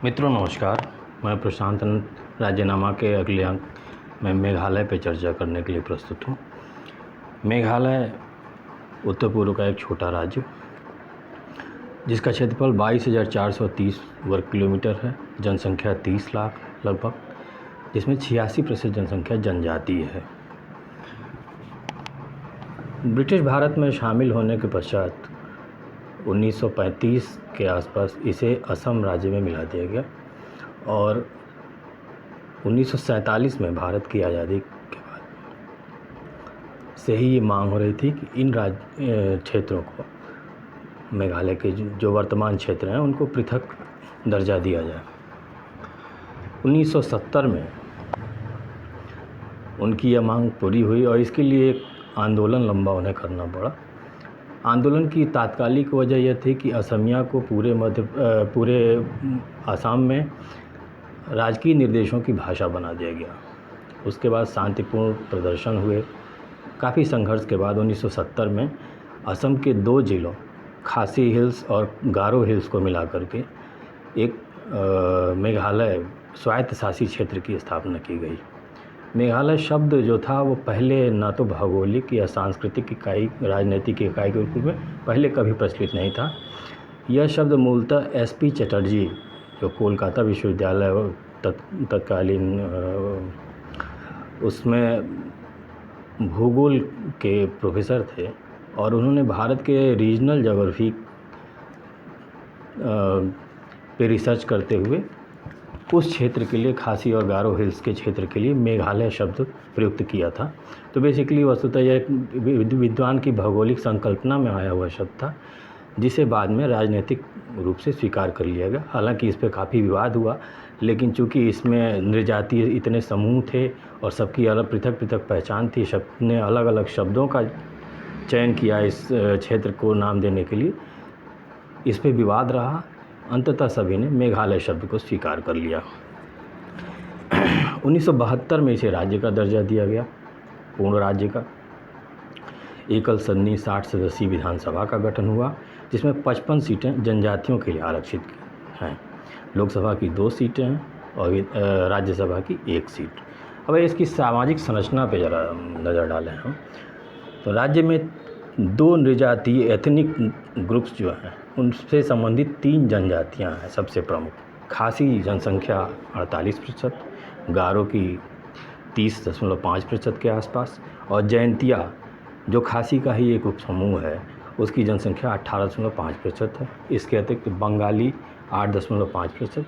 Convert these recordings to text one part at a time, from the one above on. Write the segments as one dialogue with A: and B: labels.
A: मित्रों नमस्कार। मैं प्रशांत अनंत राज्यनामा के अगले अंक में मेघालय पर चर्चा करने के लिए प्रस्तुत हूँ। मेघालय उत्तर पूर्व का एक छोटा राज्य जिसका क्षेत्रफल 22,430 वर्ग किलोमीटर है। जनसंख्या 30 लाख लगभग, जिसमें 86% जनसंख्या जनजातीय है। ब्रिटिश भारत में शामिल होने के पश्चात 1935 के आसपास इसे असम राज्य में मिला दिया गया और 1947 में भारत की आज़ादी के बाद से ही ये मांग हो रही थी कि इन क्षेत्रों को, मेघालय के जो वर्तमान क्षेत्र हैं, उनको पृथक दर्जा दिया जाए। 1970 में उनकी यह मांग पूरी हुई और इसके लिए एक आंदोलन लंबा उन्हें करना पड़ा। आंदोलन की तात्कालिक वजह यह थी कि असमिया को पूरे आसाम में राजकीय निर्देशों की भाषा बना दिया गया। उसके बाद शांतिपूर्ण प्रदर्शन हुए। काफ़ी संघर्ष के बाद 1970 में असम के 2 ज़िलों खासी हिल्स और गारो हिल्स को मिला करके एक मेघालय स्वायत्तशासी क्षेत्र की स्थापना की गई। मेघालय शब्द जो था वो पहले ना तो भौगोलिक या सांस्कृतिक इकाई, राजनीतिक इकाई के रूप में पहले कभी प्रचलित नहीं था। यह शब्द मूलतः एसपी चटर्जी, जो कोलकाता विश्वविद्यालय तत्कालीन उसमें भूगोल के प्रोफेसर थे और उन्होंने भारत के रीजनल ज्योग्राफी पे रिसर्च करते हुए उस क्षेत्र के लिए, खासी और गारो हिल्स के क्षेत्र के लिए मेघालय शब्द प्रयुक्त किया था। तो बेसिकली वस्तुतः यह एक विद्वान की भौगोलिक संकल्पना में आया हुआ शब्द था, जिसे बाद में राजनीतिक रूप से स्वीकार कर लिया गया। हालांकि इस पर काफ़ी विवाद हुआ, लेकिन चूंकि इसमें नृजातीय इतने समूह थे और सबकी अलग पृथक पृथक पहचान थी, सबने अलग अलग शब्दों का चयन किया इस क्षेत्र को नाम देने के लिए, इस पर विवाद रहा। अंततः सभी ने मेघालय शब्द को स्वीकार कर लिया। 1972 में इसे राज्य का दर्जा दिया गया, पूर्ण राज्य का। एकल सदनी 60 सदस्यीय विधानसभा का गठन हुआ, जिसमें 55 सीटें जनजातियों के लिए आरक्षित हैं। लोकसभा की 2 सीटें हैं और राज्यसभा की 1 सीट। अब इसकी सामाजिक संरचना पे ज़रा नज़र डालें हम, तो राज्य में 2 नृजातीय एथनिक ग्रुप्स जो हैं, उनसे संबंधित 3 जनजातियां हैं सबसे प्रमुख। खासी जनसंख्या 48%, गारो की 30.5% के आसपास, और जयंतिया जो खासी का ही एक उपसमूह है, उसकी जनसंख्या 18.5% है। इसके अतिरिक्त बंगाली 8.5%,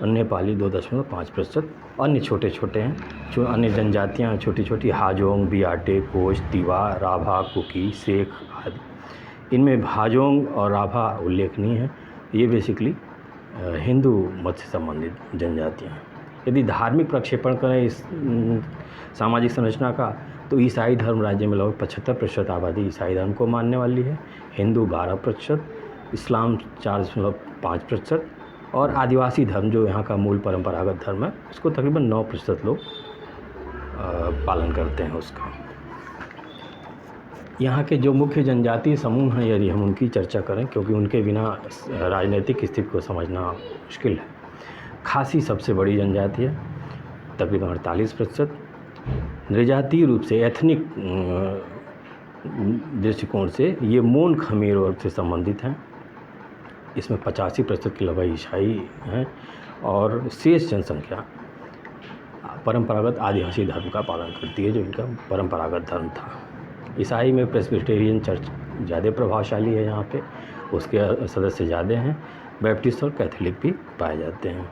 A: नेपाली 2.5%, अन्य छोटे छोटे हैं जो अन्य जनजातियाँ छोटी छोटी, हाजोंग, बियाटे, कोच, तिवा, राभा, कुकी, शेख आदि। इनमें हाजोंग और राभा उल्लेखनीय है। ये बेसिकली हिंदू मत से संबंधित जनजातियाँ हैं। यदि धार्मिक प्रक्षेपण करें इस सामाजिक संरचना का, तो ईसाई धर्म राज्य में लगभग 75% आबादी ईसाई धर्म को मानने वाली है, हिंदू 12%, इस्लाम 4.5% और आदिवासी धर्म जो यहाँ का मूल परंपरागत धर्म है, उसको तकरीबन 9% लोग पालन करते हैं उसका। यहाँ के जो मुख्य जनजातीय समूह हैं, यदि हम उनकी चर्चा करें, क्योंकि उनके बिना राजनीतिक स्थिति को समझना मुश्किल है। खासी सबसे बड़ी जनजाति है, तकरीबन 48%। नृजातीय रूप से, एथनिक दृष्टिकोण से ये मोन खमेर वर्ग से संबंधित हैं। इसमें 85% के लगभग ईसाई हैं और शेष जनसंख्या परंपरागत आदिवासी धर्म का पालन करती है, जो इनका परंपरागत धर्म था। ईसाई में प्रेस्बिटेरियन चर्च ज़्यादा प्रभावशाली है यहाँ पे, उसके सदस्य ज़्यादा हैं। बैप्टिस्ट और कैथोलिक भी पाए जाते हैं।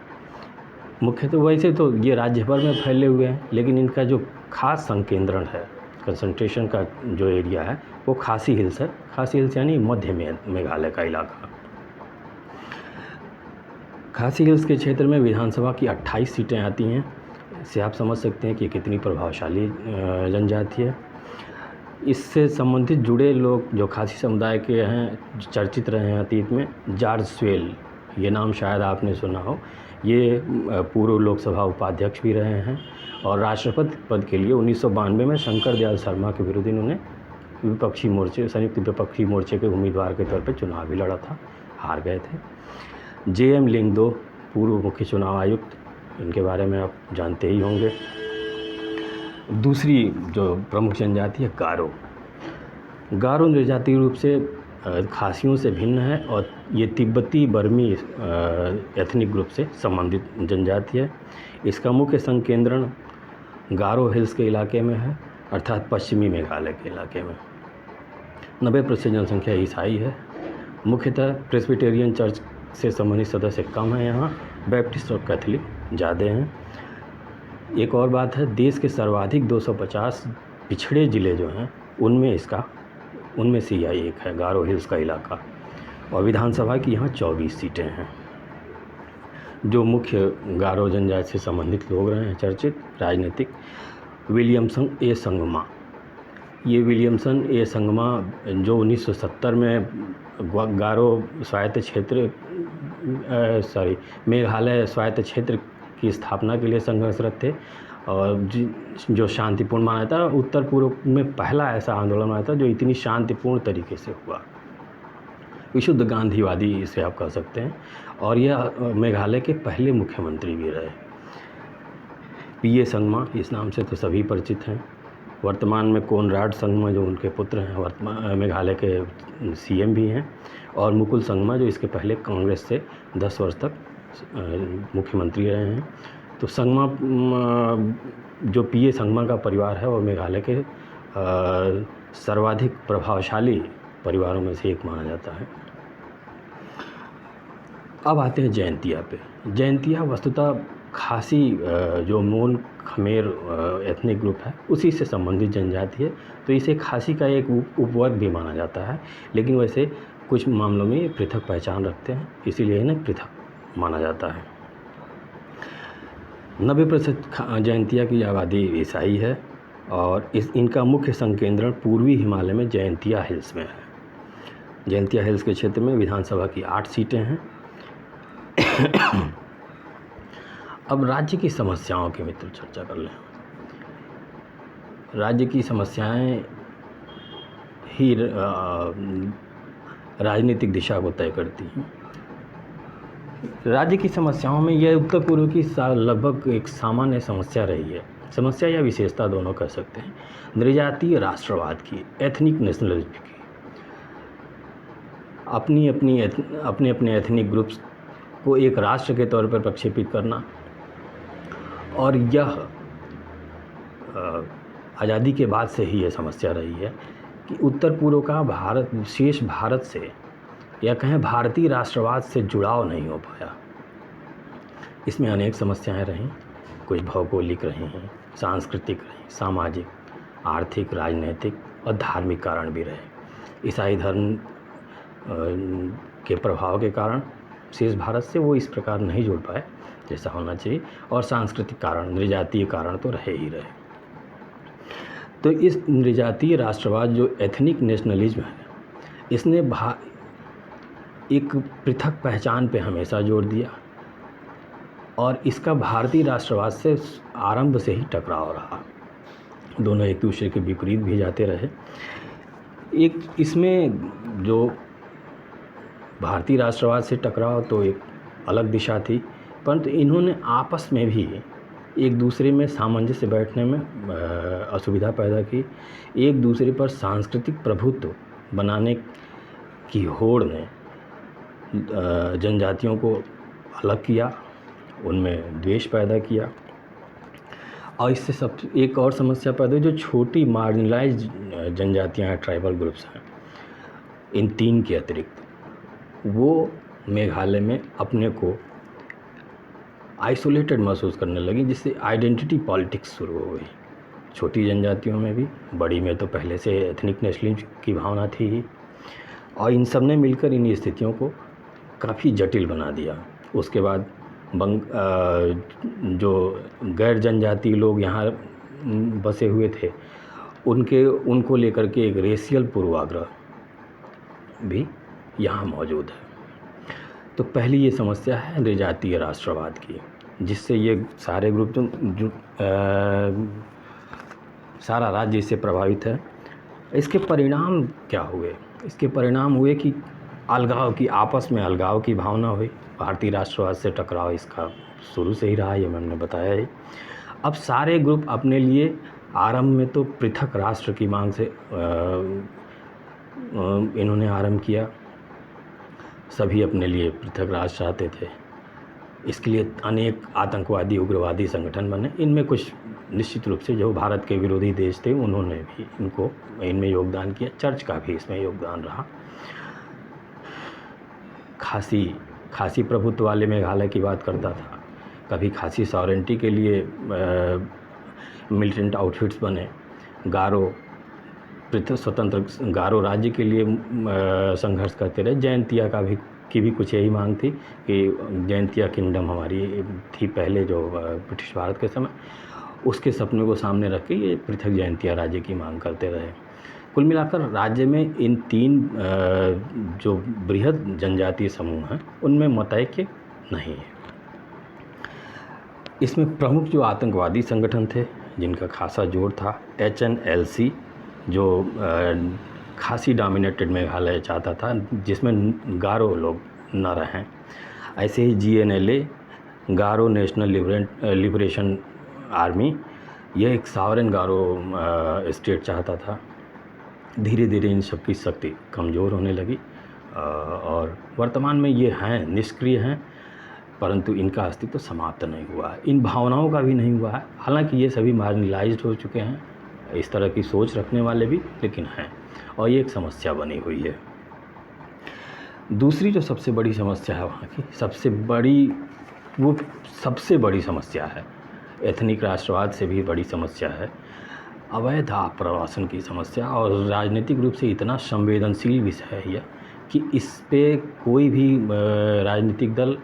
A: मुख्य तो वैसे तो ये राज्य भर में फैले हुए हैं, लेकिन इनका जो खास संकेंद्रण है, कंसंट्रेशन का जो एरिया है, वो खासी हिल्स है। खासी हिल्स यानी मध्य में मेघालय का इलाका। खासी हिल्स के क्षेत्र में विधानसभा की 28 सीटें आती हैं। इससे आप समझ सकते हैं कि कितनी प्रभावशाली जनजाति है। इससे संबंधित जुड़े लोग जो खासी समुदाय के हैं, चर्चित रहे हैं अतीत में, जॉर्ज स्वेल, ये नाम शायद आपने सुना हो। ये पूर्व लोकसभा उपाध्यक्ष भी रहे हैं और राष्ट्रपति पद के लिए 1992 में शंकर दयाल शर्मा के विरुद्ध इन्होंने विपक्षी मोर्चे, संयुक्त विपक्षी मोर्चे के उम्मीदवार के तौर पर चुनाव भी लड़ा था, हार गए थे। जेएम लिंगदो पूर्व मुख्य चुनाव आयुक्त, इनके बारे में आप जानते ही होंगे। दूसरी जो प्रमुख जनजाति है गारो। गारो नृजातीय रूप से खासियों से भिन्न है और ये तिब्बती बर्मी एथनिक ग्रुप से संबंधित जनजाति है। इसका मुख्य संकेंद्रण गारो हिल्स के इलाके में है, अर्थात पश्चिमी मेघालय के इलाके में। 90% जनसंख्या ईसाई है। मुख्यतः प्रेस्बिटेरियन चर्च से संबंधित सदस्य कम हैं यहाँ, बैप्टिस्ट और कैथोलिक ज़्यादा हैं। एक और बात है, देश के सर्वाधिक 250 पिछड़े ज़िले जो हैं उनमें से यह एक है, गारो हिल्स का इलाका। और विधानसभा की यहाँ 24 सीटें हैं। जो मुख्य गारो जनजाति से संबंधित लोग रहे हैं चर्चित राजनीतिक, विलियमसन ए संगमा। ये विलियमसन ए संगमा जो 1970 में गारो स्वायत्त क्षेत्र मेघालय स्वायत्त क्षेत्र की स्थापना के लिए संघर्षरत थे और जो शांतिपूर्ण माना था, उत्तर पूर्व में पहला ऐसा आंदोलन आया था जो इतनी शांतिपूर्ण तरीके से हुआ। विशुद्ध गांधीवादी इसे आप कह सकते हैं। और यह मेघालय के पहले मुख्यमंत्री भी रहे। पीए संगमा इस नाम से तो सभी परिचित हैं। वर्तमान में कोनराड संगमा जो उनके पुत्र हैं मेघालय के सीएम भी हैं, और मुकुल संगमा जो इसके पहले कांग्रेस से 10 वर्ष तक मुख्यमंत्री रहे हैं। तो संगमा जो पीए संगमा का परिवार है वो मेघालय के सर्वाधिक प्रभावशाली परिवारों में से एक माना जाता है। अब आते हैं जयंतिया पे। जयंतिया वस्तुतः खासी जो मोन खमेर एथनिक ग्रुप है उसी से संबंधित जनजाति है, तो इसे खासी का एक उपवर्ग भी माना जाता है, लेकिन वैसे कुछ मामलों में पृथक पहचान रखते हैं, इसीलिए इन्हें पृथक माना जाता है। 90% जयंतिया की आबादी ईसाई है और इनका मुख्य संकेंद्रण पूर्वी हिमालय में जयंतिया हिल्स में है। जयंतिया हिल्स के क्षेत्र में विधानसभा की 8 सीटें हैं। अब राज्य की समस्याओं की मित्र चर्चा कर लें। राज्य की समस्याएं ही राजनीतिक दिशा को तय करती हैं। राज्य की समस्याओं में यह उत्तर पूर्व की लगभग एक सामान्य समस्या रही है। समस्या या विशेषता दोनों कह सकते हैं। नृजातीय राष्ट्रवाद की, एथनिक नेशनलिज्म की, अपने एथनिक ग्रुप्स को एक राष्ट्र के तौर पर प्रक्षेपित करना, और यह आज़ादी के बाद से ही यह समस्या रही है कि उत्तर पूर्व का विशेष भारत से या कहें भारतीय राष्ट्रवाद से जुड़ाव नहीं हो पाया। इसमें अनेक समस्याएं रहीं, कुछ भौगोलिक रही हैं, सांस्कृतिक रहीं, सामाजिक, आर्थिक, राजनीतिक और धार्मिक कारण भी रहे। ईसाई धर्म के प्रभाव के कारण शेष भारत से वो इस प्रकार नहीं जुड़ पाए जैसा होना चाहिए, और सांस्कृतिक कारण, नृजातीय कारण तो रहे ही रहे। तो इस नृजातीय राष्ट्रवाद जो एथनिक नेशनलिज्म है, इसने एक पृथक पहचान पे हमेशा जोर दिया और इसका भारतीय राष्ट्रवाद से आरंभ से ही टकराव रहा। दोनों एक दूसरे के विपरीत भी जाते रहे। एक इसमें जो भारतीय राष्ट्रवाद से टकराव तो एक अलग दिशा थी, परंतु इन्होंने आपस में भी एक दूसरे में सामंजस्य बैठने में असुविधा पैदा की। एक दूसरे पर सांस्कृतिक प्रभुत्व बनाने की होड़ ने जनजातियों को अलग किया, उनमें द्वेष पैदा किया, और इससे सब एक और समस्या पैदा हुई। जो छोटी मार्जिनलाइज जनजातियाँ हैं, ट्राइबल ग्रुप्स हैं, इन 3 के अतिरिक्त वो मेघालय में अपने को आइसोलेटेड महसूस करने लगी, जिससे आइडेंटिटी पॉलिटिक्स शुरू हो गई। छोटी जनजातियों में भी, बड़ी में तो पहले से एथनिक नेशनलिज्म की भावना थी ही, और इन सब ने मिलकर इन स्थितियों को काफ़ी जटिल बना दिया। उसके बाद जो गैर जनजातीय लोग यहाँ बसे हुए थे उनको लेकर के एक रेशियल पूर्वाग्रह भी यहाँ मौजूद है। तो पहली ये समस्या है नृजातीय राष्ट्रवाद की, जिससे ये सारे ग्रुप जो सारा राज्य इससे प्रभावित है। इसके परिणाम क्या हुए? इसके परिणाम हुए कि अलगाव की, आपस में अलगाव की भावना हुई, भारतीय राष्ट्रवाद से टकराव इसका शुरू से ही रहा, ये मैंने बताया ही। अब सारे ग्रुप अपने लिए आरंभ में तो पृथक राष्ट्र की मांग से इन्होंने आरंभ किया, सभी अपने लिए पृथक राष्ट्र चाहते थे। इसके लिए अनेक आतंकवादी उग्रवादी संगठन बने, इनमें कुछ निश्चित रूप से जो भारत के विरोधी देश थे उन्होंने भी इनमें योगदान किया, चर्च का भी इसमें योगदान रहा। खासी प्रभुत्व वाले मेघालय की बात करता था, कभी खासी सॉवरेंटी के लिए मिलिटेंट आउटफिट्स बने, गारो पृथक स्वतंत्र गारो राज्य के लिए संघर्ष करते रहे। जयंतिया की भी कुछ यही मांग थी कि जयंतिया किंगडम हमारी थी पहले जो ब्रिटिश भारत के समय, उसके सपने को सामने रख के ये पृथक जयंतिया राज्य की मांग करते रहे। कुल मिलाकर राज्य में इन 3 जो बृहद जनजातीय समूह हैं उनमें मतैक्य नहीं है। इसमें प्रमुख जो आतंकवादी संगठन थे जिनका खासा जोर था, HNLC जो खासी डोमिनेटेड मेघालय चाहता था, जिसमें गारो लोग न रहें। ऐसे ही GNLA, गारो नेशनल लिबरेशन आर्मी, यह एक सॉवरेन गारो स्टेट चाहता था। धीरे धीरे इन सब की शक्ति कमज़ोर होने लगी और वर्तमान में ये हैं, निष्क्रिय हैं, परंतु इनका अस्तित्व समाप्त नहीं हुआ है, इन भावनाओं का भी नहीं हुआ है। हालांकि ये सभी मार्जिनलाइज्ड हो चुके हैं, इस तरह की सोच रखने वाले भी, लेकिन हैं, और ये एक समस्या बनी हुई है। दूसरी जो सबसे बड़ी समस्या है वहाँ की, सबसे बड़ी समस्या है, एथनिक राष्ट्रवाद से भी बड़ी समस्या है, अवैध आप्रवासन की समस्या। और राजनीतिक रूप से इतना संवेदनशील विषय है यह कि इस पे कोई भी राजनीतिक दल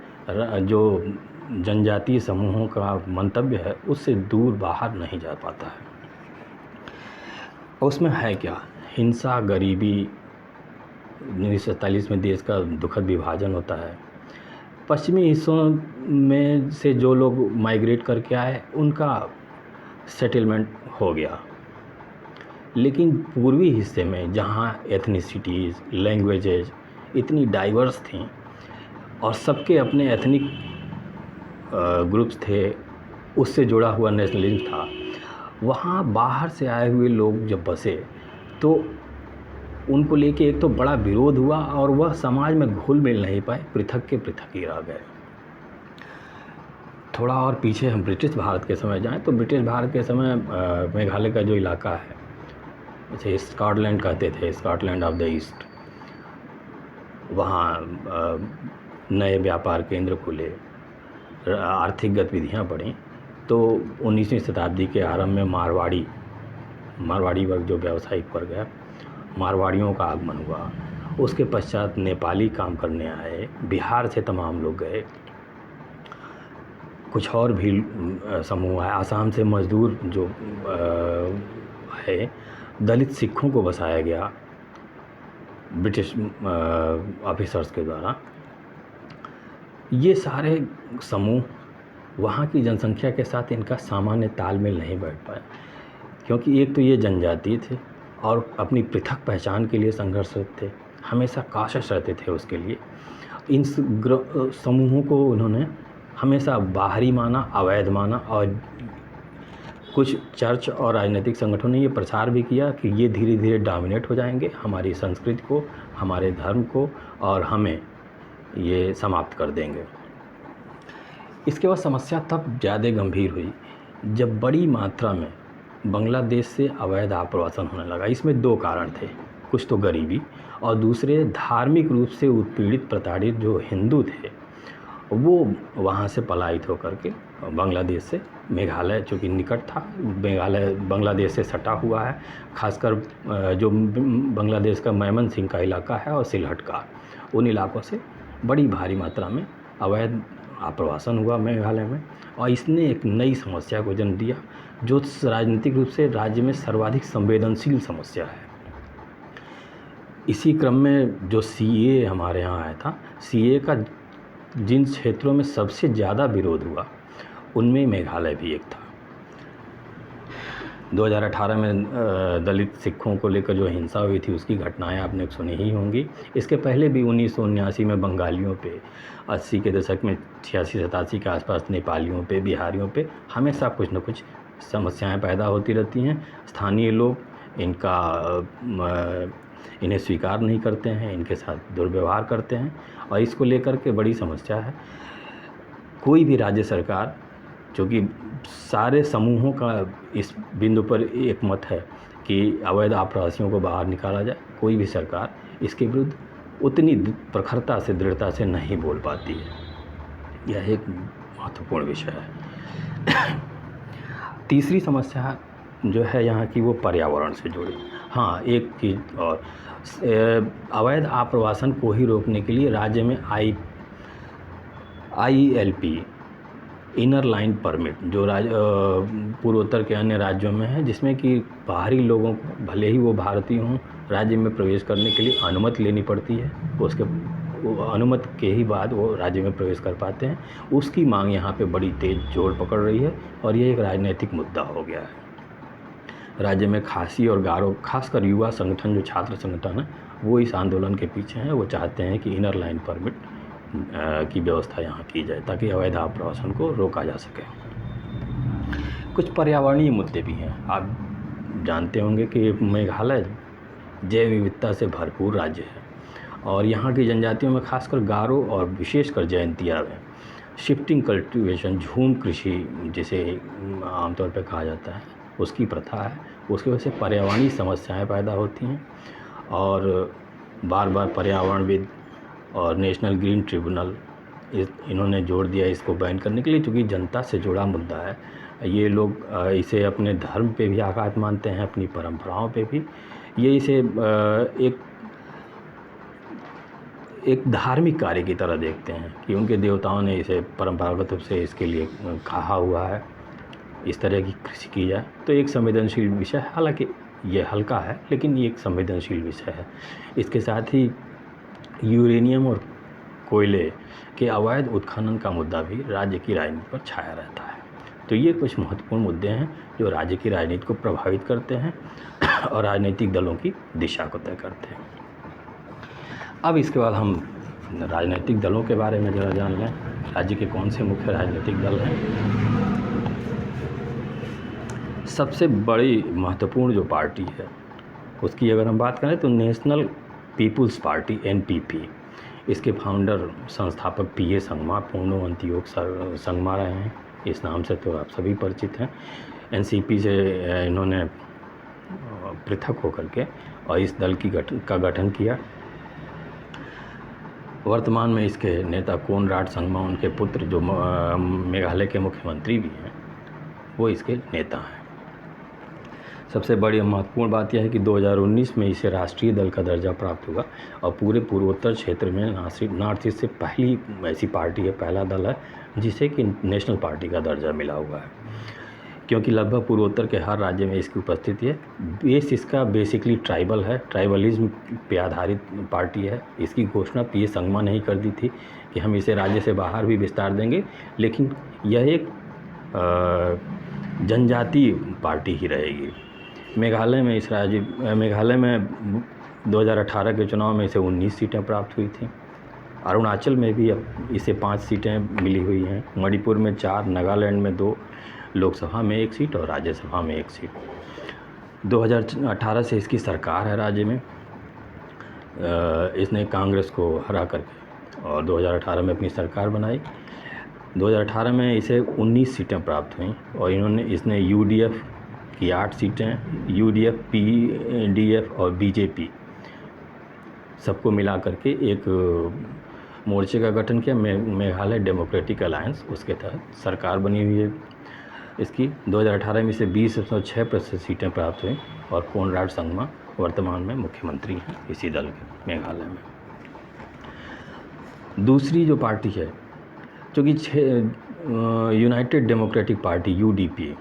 A: जो जनजातीय समूहों का मंतव्य है उससे दूर बाहर नहीं जा पाता है। उसमें है क्या? हिंसा, गरीबी, 1947 में देश का दुखद विभाजन होता है, पश्चिमी हिस्सों में से जो लोग माइग्रेट करके आए उनका सेटलमेंट हो गया, लेकिन पूर्वी हिस्से में जहाँ एथनिसिटीज़, लैंग्वेजेज इतनी डाइवर्स थीं और सबके अपने एथनिक ग्रुप्स थे, उससे जुड़ा हुआ नेशनलिज्म था, वहाँ बाहर से आए हुए लोग जब बसे तो उनको लेके एक तो बड़ा विरोध हुआ और वह समाज में घुल मिल नहीं पाए, पृथक के पृथक ही रह गए। थोड़ा और पीछे हम ब्रिटिश भारत के समय जाएं तो ब्रिटिश भारत के समय मेघालय का जो इलाका है, उसे स्कॉटलैंड कहते थे, स्कॉटलैंड ऑफ द ईस्ट, वहाँ नए व्यापार केंद्र खुले, आर्थिक गतिविधियाँ बढ़ीं। तो 19वीं शताब्दी के आरंभ में मारवाड़ी वर्ग जो व्यावसायिक वर्ग है, मारवाड़ियों का आगमन हुआ। उसके पश्चात नेपाली काम करने आए, बिहार से तमाम लोग गए, कुछ और भी समूह है, आसाम से मजदूर जो है, दलित सिखों को बसाया गया ब्रिटिश ऑफिसर्स के द्वारा। ये सारे समूह वहाँ की जनसंख्या के साथ इनका सामान्य तालमेल नहीं बैठ पाया, क्योंकि एक तो ये जनजातीय थे और अपनी पृथक पहचान के लिए संघर्षरत थे, हमेशा काशिश रहते थे उसके लिए। इन समूहों को उन्होंने हमेशा बाहरी माना, अवैध माना, और कुछ चर्च और राजनीतिक संगठनों ने ये प्रचार भी किया कि ये धीरे धीरे डोमिनेट हो जाएंगे हमारी संस्कृति को, हमारे धर्म को, और हमें ये समाप्त कर देंगे। इसके बाद समस्या तब ज़्यादा गंभीर हुई जब बड़ी मात्रा में बांग्लादेश से अवैध आप्रवासन होने लगा। इसमें 2 कारण थे, कुछ तो गरीबी और दूसरे धार्मिक रूप से उत्पीड़ित प्रताड़ित जो हिंदू थे वो वहाँ से पलायित होकर के बांग्लादेश से मेघालय, चूँकि निकट था, मेघालय बांग्लादेश से सटा हुआ है, खासकर जो बांग्लादेश का मैमनसिंह का इलाका है और सिलहट का, उन इलाकों से बड़ी भारी मात्रा में अवैध आप्रवासन हुआ मेघालय में। और इसने एक नई समस्या को जन्म दिया जो राजनीतिक रूप से राज्य में सर्वाधिक संवेदनशील समस्या है। इसी क्रम में जो CAA हमारे यहाँ आया था, CAA का जिन क्षेत्रों में सबसे ज़्यादा विरोध हुआ उनमें मेघालय भी एक था। 2018 में दलित सिखों को लेकर जो हिंसा हुई थी उसकी घटनाएं आपने सुनी ही होंगी। इसके पहले भी 1979 में बंगालियों पे, 80 के दशक में 86-87 के आसपास नेपालियों पे, बिहारियों पे हमेशा कुछ न कुछ समस्याएं पैदा होती रहती हैं। स्थानीय लोग इन्हें स्वीकार नहीं करते हैं, इनके साथ दुर्व्यवहार करते हैं और इसको लेकर के बड़ी समस्या है। कोई भी राज्य सरकार, क्योंकि सारे समूहों का इस बिंदु पर एक मत है कि अवैध आप्रवासियों को बाहर निकाला जाए, कोई भी सरकार इसके विरुद्ध उतनी प्रखरता से, दृढ़ता से नहीं बोल पाती है। यह एक महत्वपूर्ण विषय है। तीसरी समस्या जो है यहाँ की वो पर्यावरण से जुड़ी। हाँ, एक चीज़ और, अवैध आप्रवासन को ही रोकने के लिए राज्य में ILP इनर लाइन परमिट जो पूर्वोत्तर के अन्य राज्यों में है, जिसमें कि बाहरी लोगों को, भले ही वो भारतीय हों, राज्य में प्रवेश करने के लिए अनुमति लेनी पड़ती है। उसके अनुमति के ही बाद वो राज्य में प्रवेश कर पाते हैं। उसकी मांग यहाँ पे बड़ी तेज़ जोर पकड़ रही है और ये एक राजनीतिक मुद्दा हो गया है। राज्य में खासी और गारो, खासकर युवा संगठन, जो छात्र संगठन है, वो इस आंदोलन के पीछे हैं। वो चाहते हैं कि इनर लाइन परमिट की व्यवस्था यहाँ की जाए ताकि अवैध आप्रवासन को रोका जा सके। कुछ पर्यावरणीय मुद्दे भी हैं। आप जानते होंगे कि मेघालय जैव विविधता से भरपूर राज्य है और यहाँ की जनजातियों में खासकर गारो और विशेषकर जयंतिया में शिफ्टिंग कल्टीवेशन, झूम कृषि जिसे आमतौर पर कहा जाता है, उसकी प्रथा है। उसकी वजह से पर्यावरणीय समस्याएं पैदा होती हैं और बार बार पर्यावरणविद और नेशनल ग्रीन ट्रिब्यूनल इन्होंने जोर दिया इसको बैन करने के लिए, क्योंकि जनता से जुड़ा मुद्दा है। ये लोग इसे अपने धर्म पे भी आघात मानते हैं, अपनी परंपराओं पे भी। ये इसे एक धार्मिक कार्य की तरह देखते हैं कि उनके देवताओं ने इसे परंपरागत रूप से इसके लिए कहा हुआ है, इस तरह की कृषि की जाए। तो एक संवेदनशील विषय है, हालांकि ये हल्का है लेकिन ये एक संवेदनशील विषय है। इसके साथ ही यूरेनियम और कोयले के अवैध उत्खनन का मुद्दा भी राज्य की राजनीति पर छाया रहता है। तो ये कुछ महत्वपूर्ण मुद्दे हैं जो राज्य की राजनीति को प्रभावित करते हैं और राजनीतिक दलों की दिशा को तय करते हैं। अब इसके बाद हम राजनीतिक दलों के बारे में ज़रा जान लें। राज्य के कौन से मुख्य राजनीतिक दल हैं। सबसे बड़ी महत्वपूर्ण जो पार्टी है उसकी अगर हम बात करें तो नेशनल पीपुल्स पार्टी NPP। इसके फाउंडर संस्थापक PA संगमा, पूर्णो अंत्योग संगमा रहे हैं। इस नाम से तो आप सभी परिचित हैं। NCP से इन्होंने पृथक होकर के और इस दल का गठन किया। वर्तमान में इसके नेता कोनराड संगमा, उनके पुत्र जो मेघालय के मुख्यमंत्री भी हैं, वो इसके नेता हैं। सबसे बड़ी महत्वपूर्ण बात यह है कि 2019 में इसे राष्ट्रीय दल का दर्जा प्राप्त हुआ और पूरे पूर्वोत्तर क्षेत्र में नॉर्थ ईस्ट से पहली ऐसी पार्टी है, पहला दल है जिसे कि नेशनल पार्टी का दर्जा मिला हुआ है, क्योंकि लगभग पूर्वोत्तर के हर राज्य में इसकी उपस्थिति है। बेस इसका बेसिकली ट्राइबल है, ट्राइबलिज्म पे आधारित पार्टी है। इसकी घोषणा PA संगमा ने ही कर दी थी कि हम इसे राज्य से बाहर भी विस्तार देंगे, लेकिन यह एक जनजातीय पार्टी ही रहेगी। मेघालय में 2018 के चुनाव में इसे 19 सीटें प्राप्त हुई थी। अरुणाचल में भी अब इसे 5 सीटें मिली हुई हैं। मणिपुर में 4, नागालैंड में 2, लोकसभा में 1 सीट और राज्यसभा में 1 सीट। 2018 से इसकी सरकार है राज्य में। इसने कांग्रेस को हरा करके और 2018 में अपनी सरकार बनाई। 2018 में इसे 19 सीटें प्राप्त हुई और इसने UDF की 8 सीटें, UDF, PDF और BJP सबको मिला करके एक मोर्चे का गठन किया, मेघालय डेमोक्रेटिक अलायंस। उसके तहत सरकार बनी हुई है इसकी। 2018 में इसे 20.6% सीटें प्राप्त हुई और कोनराड संगमा वर्तमान में मुख्यमंत्री हैं इसी दल के मेघालय में। दूसरी जो पार्टी है जो कि यूनाइटेड डेमोक्रेटिक पार्टी UDP,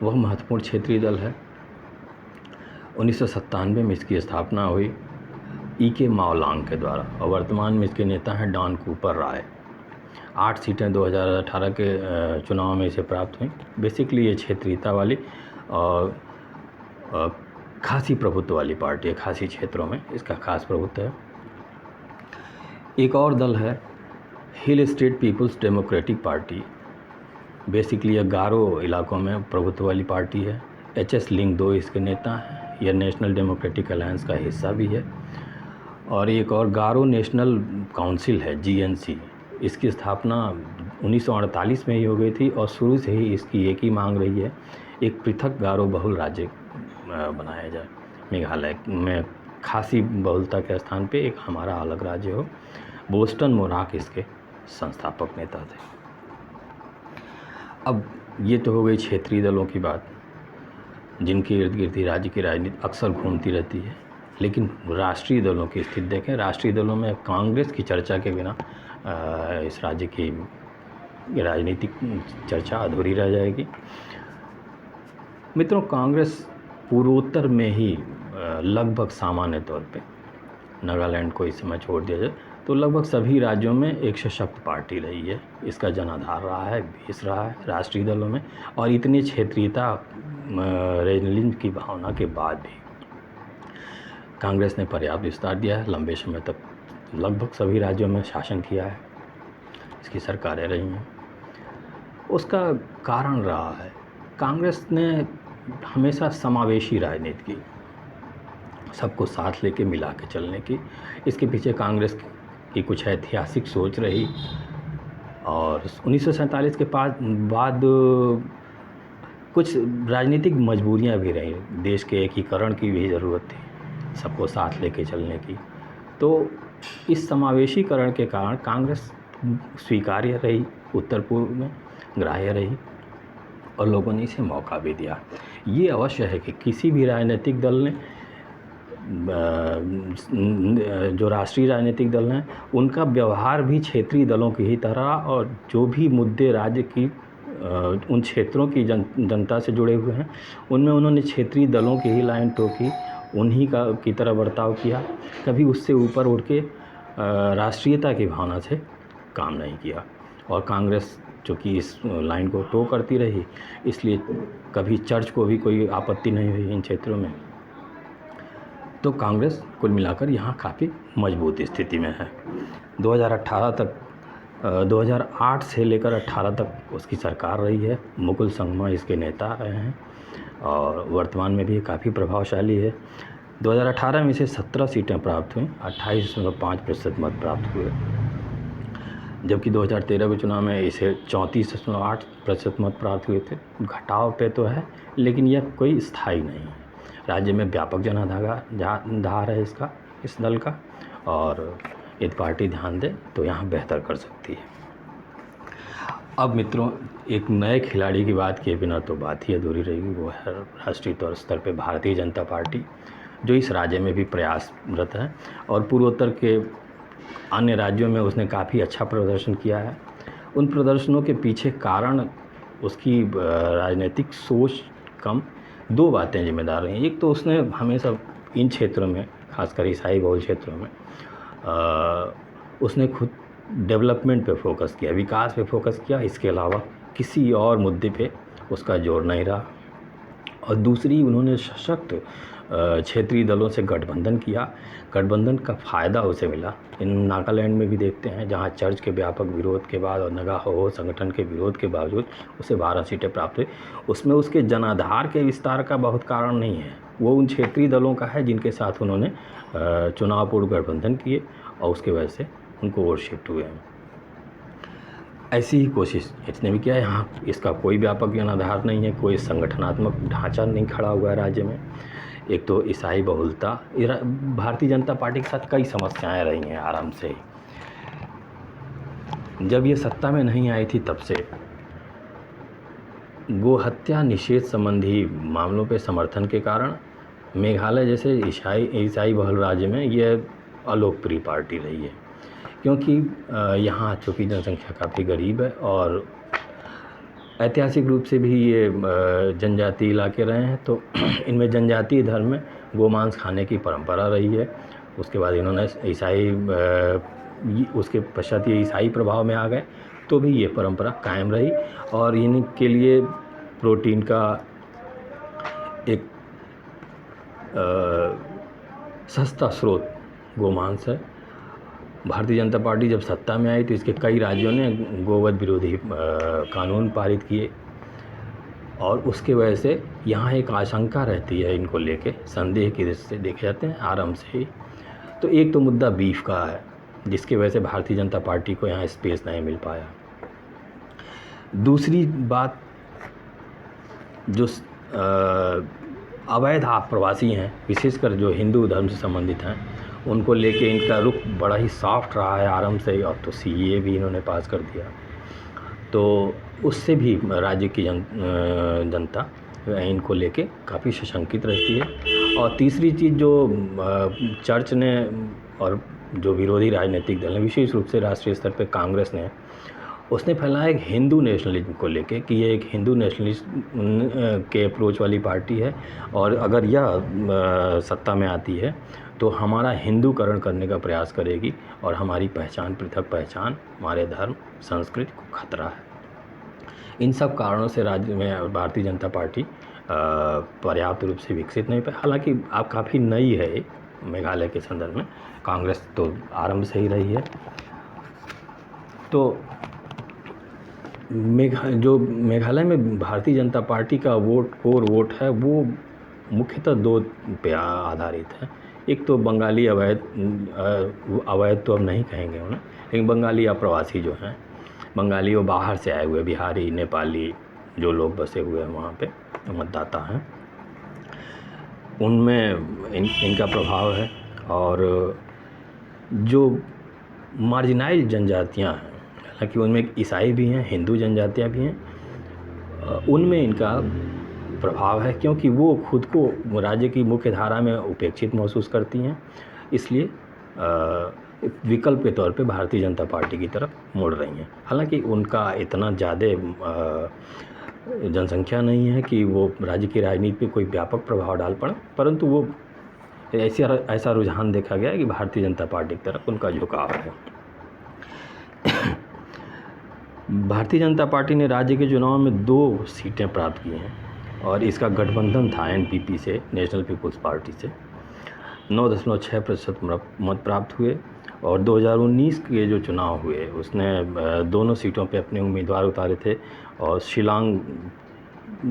A: वह महत्वपूर्ण क्षेत्रीय दल है। 1997 में इसकी स्थापना हुई EK माओलांग के द्वारा और वर्तमान में इसके नेता हैं डॉन कूपर राय। 8 सीटें 2018 के चुनाव में इसे प्राप्त हुई। बेसिकली ये क्षेत्रीयता वाली और खासी प्रभुत्व वाली पार्टी है। खासी क्षेत्रों में इसका खास प्रभुत्व है। एक और दल है hill state people's democratic party. Basically ये गारो इलाकों में प्रभुत्व वाली पार्टी है। HS लिंग 2 इसके नेता हैं। यह नेशनल डेमोक्रेटिक अलायंस का हिस्सा भी है। और एक और गारो नेशनल काउंसिल है, GNC। इसकी स्थापना 1948 में ही हो गई थी और शुरू से ही इसकी एक ही मांग रही है, एक पृथक गारो बहुल राज्य बनाया जाए। मेघालय में खासी बहुलता के स्थान पे एक हमारा अलग राज्य हो। बोस्टन मोनाक इसके संस्थापक नेता थे। अब ये तो हो गई क्षेत्रीय दलों की बात, जिनके इर्द गिर्द राज्य की राजनीति अक्सर घूमती रहती है। लेकिन राष्ट्रीय दलों की स्थिति देखें, राष्ट्रीय दलों में कांग्रेस की चर्चा के बिना इस राज्य की राजनीतिक चर्चा अधूरी रह जाएगी। मित्रों, कांग्रेस पूर्वोत्तर में ही लगभग सामान्य तौर पे, नागालैंड को इस समय छोड़ दिया जाए तो लगभग सभी राज्यों में एक सशक्त पार्टी रही है। इसका जनाधार रहा है, बेस रहा है राष्ट्रीय दलों में। और इतनी क्षेत्रीयता रीजनलिज्म की भावना के बाद भी कांग्रेस ने पर्याप्त विस्तार दिया है। लंबे समय तक लगभग सभी राज्यों में शासन किया है, इसकी सरकारें रही हैं। उसका कारण रहा है, कांग्रेस ने हमेशा समावेशी राजनीति की, सबको साथ लेके मिला के चलने की। इसके पीछे कांग्रेस की कुछ ऐतिहासिक सोच रही और 1947 के बाद कुछ राजनीतिक मजबूरियां भी रहीं। देश के एकीकरण की भी ज़रूरत थी, सबको साथ लेके चलने की। तो इस समावेशीकरण के कारण कांग्रेस स्वीकार्य रही, उत्तर पूर्व में ग्राह्य रही और लोगों ने इसे मौका भी दिया। ये अवश्य है कि किसी भी राजनीतिक दल ने, जो राष्ट्रीय राजनीतिक दल हैं, उनका व्यवहार भी क्षेत्रीय दलों की ही तरह, और जो भी मुद्दे राज्य की उन क्षेत्रों की जनता से जुड़े हुए हैं, उनमें उन्होंने क्षेत्रीय दलों की ही लाइन टोकी, उन्हीं की तरह बर्ताव किया। कभी उससे ऊपर उठ के राष्ट्रीयता की भावना से काम नहीं किया। और कांग्रेस चूँकि इस लाइन को टो करती रही, इसलिए कभी चर्च को भी कोई आपत्ति नहीं हुई इन क्षेत्रों में। तो कांग्रेस कुल मिलाकर यहाँ काफ़ी मजबूत स्थिति में है। 2008 से लेकर 18 तक उसकी सरकार रही है। मुकुल संगमा इसके नेता रहे हैं और वर्तमान में भी काफ़ी प्रभावशाली है। 2018 में इसे 17 सीटें प्राप्त हुई, 28.5% मत प्राप्त हुए, जबकि 2013 के चुनाव में इसे 34.8% मत प्राप्त हुए थे। घटाव पे तो है, लेकिन यह कोई स्थायी नहीं है। राज्य में व्यापक जनाधार है इस दल का, और यदि पार्टी ध्यान दे तो यहाँ बेहतर कर सकती है। अब मित्रों, एक नए खिलाड़ी की बात किए बिना तो बात ही अधूरी रहेगी। वो है राष्ट्रीय तौर स्तर पे भारतीय जनता पार्टी, जो इस राज्य में भी प्रयासरत है और पूर्वोत्तर के अन्य राज्यों में उसने काफ़ी अच्छा प्रदर्शन किया है। उन प्रदर्शनों के पीछे कारण उसकी राजनीतिक सोच कम, दो बातें जिम्मेदार रही। एक तो उसने हमेशा इन क्षेत्रों में, खासकर ईसाई बहुल क्षेत्रों में, उसने खुद डेवलपमेंट पे फोकस किया, विकास पे फोकस किया। इसके अलावा किसी और मुद्दे पे उसका जोर नहीं रहा। और दूसरी, उन्होंने सशक्त क्षेत्रीय दलों से गठबंधन किया। गठबंधन का फ़ायदा उसे मिला। इन नागालैंड में भी देखते हैं, जहां चर्च के व्यापक विरोध के बाद और नगा हो संगठन के विरोध के बावजूद उसे 12 सीटें प्राप्त हुई। उसमें उसके जनाधार के विस्तार का बहुत कारण नहीं है, वो उन क्षेत्रीय दलों का है जिनके साथ उन्होंने चुनाव पूर्व गठबंधन किए और उसके वजह से उनको वोट शिफ्ट हुए हैं। ऐसी ही कोशिश इसने भी किया। यहाँ इसका कोई व्यापक जनाधार नहीं है, कोई संगठनात्मक ढांचा नहीं खड़ा हुआ है राज्य में। एक तो ईसाई बहुलता, भारतीय जनता पार्टी के साथ कई समस्याएं रही हैं आराम से ही। जब ये सत्ता में नहीं आई थी तब से गो हत्या निषेध संबंधी मामलों पे समर्थन के कारण मेघालय जैसे ईसाई बहुल राज्य में ये अलोकप्रिय पार्टी रही है, क्योंकि यहाँ चूँकि जनसंख्या काफ़ी गरीब है और ऐतिहासिक रूप से भी ये जनजातीय इलाके रहे हैं, तो इनमें जनजातीय धर्म में गोमांस खाने की परंपरा रही है। उसके बाद इन्होंने ईसाई उसके पश्चात ये ईसाई प्रभाव में आ गए, तो भी ये परंपरा कायम रही और इनके लिए प्रोटीन का एक सस्ता स्रोत गोमांस है। भारतीय जनता पार्टी जब सत्ता में आई तो इसके कई राज्यों ने गोवध विरोधी कानून पारित किए और उसके वजह से यहाँ एक आशंका रहती है इनको लेके, संदेह की दृष्टि से देखे जाते हैं आरंभ से ही। तो एक तो मुद्दा बीफ का है जिसकी वजह से भारतीय जनता पार्टी को यहाँ स्पेस नहीं मिल पाया। दूसरी बात, जो अवैध आप्रवासी हैं, विशेषकर जो हिंदू धर्म से संबंधित हैं, उनको लेके इनका रुख बड़ा ही सॉफ्ट रहा है आरंभ से ही। और तो सीए भी इन्होंने पास कर दिया, तो उससे भी राज्य की जनता इनको लेके काफ़ी सशंकित रहती है। और तीसरी चीज़ जो चर्च ने और जो विरोधी राजनीतिक दल ने, विशेष रूप से राष्ट्रीय स्तर पे कांग्रेस ने, उसने फैलाया एक हिंदू नेशनलिज्म को लेके कि ये एक हिंदू नेशनलिज्म के अप्रोच वाली पार्टी है और अगर यह सत्ता में आती है तो हमारा हिंदूकरण करने का प्रयास करेगी और हमारी पहचान, पृथक पहचान, हमारे धर्म, संस्कृति को खतरा है। इन सब कारणों से राज्य में भारतीय जनता पार्टी पर्याप्त रूप से विकसित नहीं पाई। हालांकि अब काफ़ी नई है मेघालय के संदर्भ में, कांग्रेस तो आरंभ से ही रही है। तो जो मेघालय में भारतीय जनता पार्टी का कोर वोट है वो मुख्यतः दो पे आधारित है। एक तो बंगाली अवैध तो अब नहीं कहेंगे उन्हें, लेकिन बंगाली अप्रवासी जो हैं, बंगाली वो बाहर से आए हुए बिहारी, नेपाली जो लोग बसे हुए हैं वहाँ पे मतदाता हैं, उनमें इनका प्रभाव है। और जो मार्जिनाइल जनजातियाँ हैं, हालांकि उनमें ईसाई भी हैं, हिंदू जनजातियाँ भी हैं, उनमें इनका प्रभाव है क्योंकि वो खुद को राज्य की मुख्य धारा में उपेक्षित महसूस करती हैं, इसलिए विकल्प के तौर पे भारतीय जनता पार्टी की तरफ मुड़ रही हैं। हालांकि उनका इतना ज़्यादा जनसंख्या नहीं है कि वो राज्य की राजनीति पे कोई व्यापक प्रभाव डाल पड़े, परंतु वो ऐसा रुझान देखा गया है कि भारतीय जनता पार्टी की तरफ उनका झुकाव है। भारतीय जनता पार्टी ने राज्य के चुनाव में 2 सीटें प्राप्त की हैं और इसका गठबंधन था एनपीपी से, नेशनल पीपुल्स पार्टी से। 9.6% मत प्राप्त हुए और 2019 के जो चुनाव हुए उसने दोनों सीटों पे अपने उम्मीदवार उतारे थे और शिलांग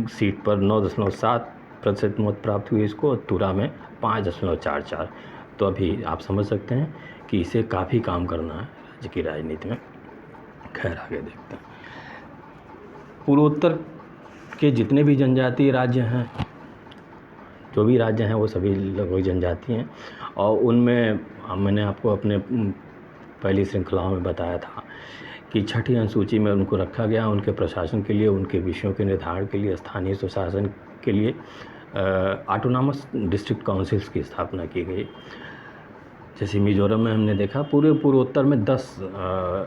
A: सीट पर 9.7% मत प्राप्त हुए इसको और तुरा में 5.44। तो अभी आप समझ सकते हैं कि इसे काफ़ी काम करना है राज्य की राजनीति में। खैर आगे देखते हैं। पूर्वोत्तर के जितने भी जनजातीय राज्य हैं, जो भी राज्य हैं, वो सभी लगभग जनजाति हैं और उनमें मैंने आपको अपने पहली श्रृंखलाओं में बताया था कि छठी अनुसूची में उनको रखा गया उनके प्रशासन के लिए, उनके विषयों के निर्धारण के लिए, स्थानीय स्वशासन के लिए ऑटोनॉमस डिस्ट्रिक्ट काउंसिल्स की स्थापना की गई। जैसे मिजोरम में हमने देखा, पूरे पूर्वोत्तर में 10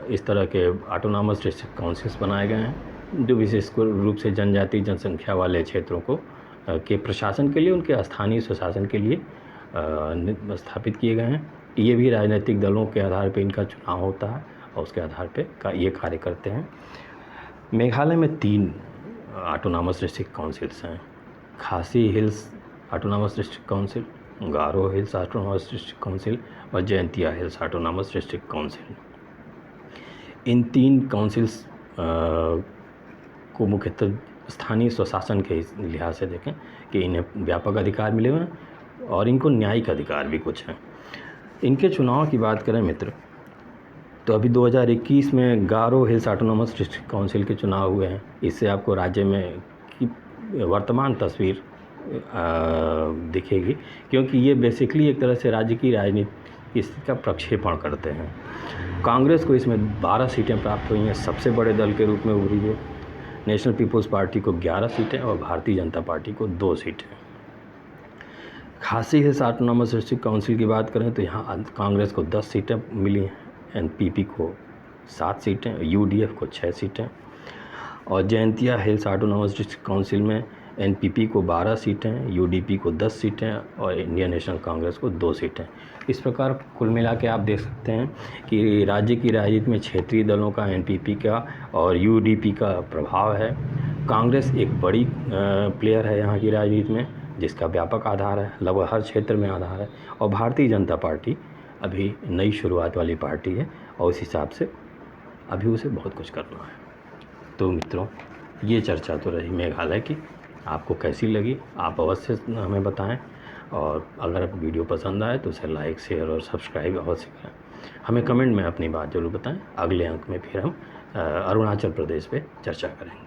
A: इस तरह के ऑटोनॉमस डिस्ट्रिक्ट काउंसिल्स बनाए गए हैं जो विशेष रूप से जनजातीय जनसंख्या वाले क्षेत्रों को के प्रशासन के लिए, उनके स्थानीय स्वशासन के लिए स्थापित किए गए हैं। ये भी राजनीतिक दलों के आधार पर इनका चुनाव होता है और उसके आधार पर ये कार्य करते हैं। मेघालय में 3 ऑटोनॉमस डिस्ट्रिक्ट काउंसिल्स हैं, Khasi hills autonomous district council, Garo hills autonomous district council और Jaintia hills autonomous district council. इन 3 काउंसिल्स को मुख्यतः स्थानीय स्वशासन के लिहाज से देखें कि इन्हें व्यापक अधिकार मिले हुए हैं और इनको न्यायिक अधिकार भी कुछ हैं। इनके चुनाव की बात करें मित्र, तो अभी 2021 में गारो हिल्स ऑटोनॉमस डिस्ट्रिक्ट काउंसिल के चुनाव हुए हैं। इससे आपको राज्य में की वर्तमान तस्वीर दिखेगी, क्योंकि ये बेसिकली एक तरह से राज्य की राजनीति का प्रक्षेपण करते हैं। कांग्रेस को इसमें 12 सीटें प्राप्त हुई हैं, सबसे बड़े दल के रूप में उभरी है। नेशनल पीपुल्स पार्टी को 11 सीटें और भारतीय जनता पार्टी को 2 सीटें। खासी हिल्स ऑटोनॉमस डिस्ट्रिक्ट काउंसिल की बात करें तो यहाँ कांग्रेस को 10 सीटें मिली हैं, एनपीपी को 7 सीटें, यूडीएफ को 6 सीटें और Jaintia hills autonomous district council में एनपीपी को 12 सीटें, यूडीपी को 10 सीटें और इंडियन नेशनल कांग्रेस को 2 सीटें। इस प्रकार कुल मिला के आप देख सकते हैं कि राज्य की राजनीति में क्षेत्रीय दलों का, एनपीपी का और यूडीपी का प्रभाव है। कांग्रेस एक बड़ी प्लेयर है यहाँ की राजनीति में, जिसका व्यापक आधार है, लगभग हर क्षेत्र में आधार है। और भारतीय जनता पार्टी अभी नई शुरुआत वाली पार्टी है और उस हिसाब से अभी उसे बहुत कुछ करना है। तो मित्रों, ये चर्चा तो रही मेघालय की, आपको कैसी लगी आप अवश्य हमें बताएं। और अगर वीडियो पसंद आए तो उसे लाइक, शेयर और सब्सक्राइब अवश्य करें। हमें कमेंट में अपनी बात ज़रूर बताएं। अगले अंक में फिर हम अरुणाचल प्रदेश पे चर्चा करेंगे।